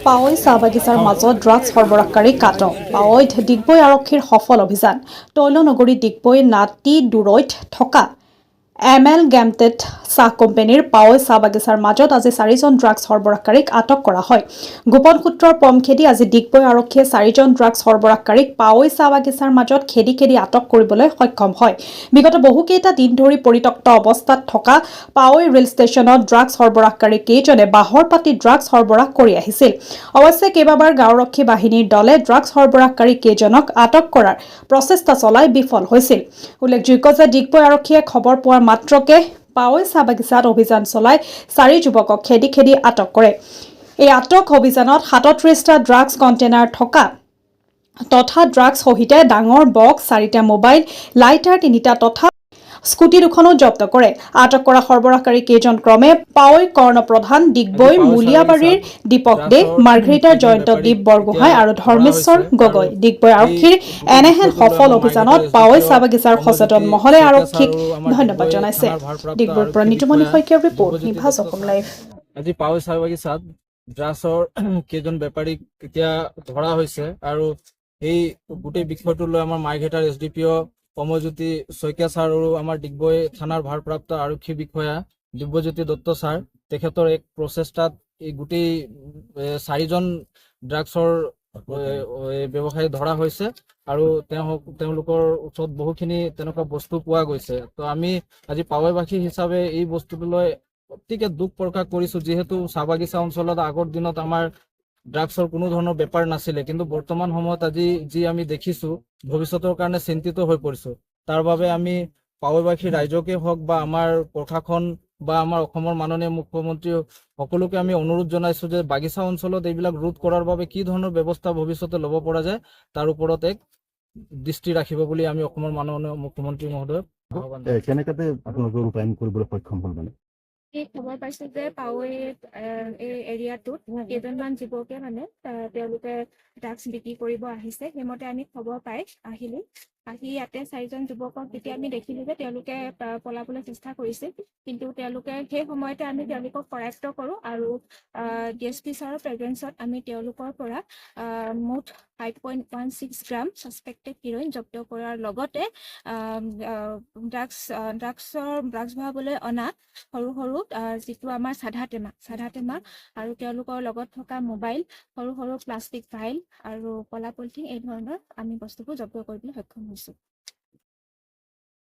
পাৱৈ চাহ বাগিচাৰ মাজত ড্ৰাগছ সৰবৰাহকাৰী আটক। পাৱৈত ডিগবৈ আৰক্ষীৰ সফল অভিযান। তৈলনগৰী ডিগবৈ নাটি দূৰৈত থকা ML গেমটেড চাহ কোম্পানীৰ পাৱৈ চাহ বাগিচাৰ মাজত আজি 4জন ড্ৰাগছ সৰবৰাহকাৰীক আটক কৰা হয়। গোপন সূত্ৰৰ পম খেদি আজি ডিগবৈ আৰক্ষীয়ে 4জন ড্ৰাগছ সৰবৰাহকাৰীক পাৱৈ চাহ বাগিচাৰ মাজত খেদি আটক কৰিবলৈ সক্ষম হয়। বিগত বহুকেইটা দিন ধৰি পৰিত্যক্ত অৱস্থাত থকা পাৱৈ ৰেল ষ্টেচনত ড্ৰাগছ সৰবৰাহকাৰী কেইজনে বাহৰ পাতি ড্ৰাগছ সৰবৰাহ কৰি আহিছিল। অৱশ্যে কেইবাবাৰ গাঁওৰক্ষী বাহিনীৰ দলে ড্ৰাগছ সৰবৰাহকাৰী কেইজনক আটক কৰাৰ প্ৰচেষ্টা চলাই বিফল হৈছিল। উল্লেখযোগ্য যে ডিগবৈ আৰক্ষীয়ে খবৰ পোৱাৰ মাত্ৰকে পাৱৈ চাহ বাগিচাত অভিযান চলাই 4 যুৱকক খেদি আটক কৰে। এই আটক অভিযানত 37টা ড্ৰাগছ কণ্টেইনাৰ থকা তথা ড্ৰাগছ সহিতে ডাঙৰ বক্স 4টা মোবাইল, লাইটাৰ 3টা তথা স্কুটি দুখনো জব্দ কৰে। আটক কৰা সৰবৰাহকাৰী কেইজন ক্ৰমে পাৱৈ কৰ্ণ প্ৰধান, ডিগবৈ মুলিয়াবাৰীৰ দীপক দে, মাৰ্ঘেৰিটাৰ জয়ন্ত দীপ বৰগোহাঁই আৰু ধৰ্মেশ্বৰ গগৈ। ডিগবৈ আৰক্ষীৰ এনেহেন সফল অভিযানত পাৱৈ চাহ বাগিচাৰ সচেতন মহলে আৰক্ষীক ধন্যবাদ জনাইছে। ডিগবৈৰ পৰা নিতুমণি শইকীয়াৰ ৰিপৰ্ট, নিভাজ অসম লাইভ। আজি পাৱৈ চাহ বাগিচাত ড্ৰাগছৰ কেইজন বেপাৰীক এতিয়া ধৰা হৈছে আৰু এই গোটেই বিষয়টো লৈ আমাৰ মাৰ্ঘেৰিটাৰ SDPO কমলজ্যোতি শইকীয়া ছাৰ আৰু আমাৰ ডিগবৈ থানাৰ ভাৰপ্ৰাপ্ত আৰক্ষী বিষয়া দিব্যজ্যোতি দত্ত ছাৰ তেখেতৰ এক প্ৰচেষ্টাত এই গোটেই 4জন ড্ৰাগছৰ ব্যৱসায়ী ধৰা হৈছে আৰু তেওঁলোকৰ ওচৰত বহুখিনি তেনেকুৱা বস্তু পোৱা গৈছে। তো আমি আজি পাৱৈবাসী হিচাপে এই বস্তুটো লৈ অতিকে দুখ প্ৰকাশ কৰিছোঁ, যিহেতু চাহ বাগিচা অঞ্চলত আগৰ দিনত আমাৰ ড্ৰাগছৰ কোনো ধৰণৰ বেপাৰ নাছিলে, কিন্তু বৰ্তমান সময়ত আজি যি আমি দেখিছোঁ ভৱিষ্যতৰ কাৰণে চিন্তিত হৈ পৰিছোঁ। তাৰ বাবে আমি পাৱৈবাসী ৰাইজকে হওক বা আমাৰ প্ৰশাসন বা আমাৰ অসমৰ মাননীয় মুখ্যমন্ত্ৰী সকলোকে আমি অনুৰোধ জনাইছোঁ যে বাগিচা অঞ্চলত এইবিলাক ৰোধ কৰাৰ বাবে কি ধৰণৰ ব্যৱস্থা ভৱিষ্যতে ল'ব পৰা যায় তাৰ ওপৰত এক দৃষ্টি ৰাখিব বুলি আমি অসমৰ মাননীয় মুখ্যমন্ত্ৰী মহোদয়ক আহ্বান জনাইছোঁ। কেনেকৈ আপোনালোকে ৰূপায়ণ কৰিবলৈ সক্ষম হ'ল মানে? এই খবৰ পাইছো যে পাৱৈ এই এৰিয়াটোত কেইজনমান যুৱকে তেওঁলোকে ড্ৰাগছ বিক্ৰী কৰিব আহিছে। সেইমতে আমি খবৰ পাই আহি ইয়াতে 4জন যুৱকক যেতিয়া আমি দেখিলো যে তেওঁলোকে পলাবলৈ চেষ্টা কৰিছিল, কিন্তু তেওঁলোকে সেই সময়তে আমি তেওঁলোকক কৰায়ত্ব কৰোঁ আৰু DSP ছাৰৰ প্ৰেজেন্সত আমি তেওঁলোকৰ পৰা মুঠ 5.16 গ্ৰাম ছাছপেক্টেড হিৰ'ইন জব্দ কৰাৰ লগতে ড্ৰাগছ ভৰাবলৈ অনা সৰু যিটো আমাৰ চাধা টেমা আৰু তেওঁলোকৰ লগত থকা মোবাইল, সৰু প্লাষ্টিক ফাইল আৰু কলা পলিথিন, এই ধৰণৰ আমি বস্তুবোৰ জব্দ কৰিবলৈ সক্ষম হৈছোঁ।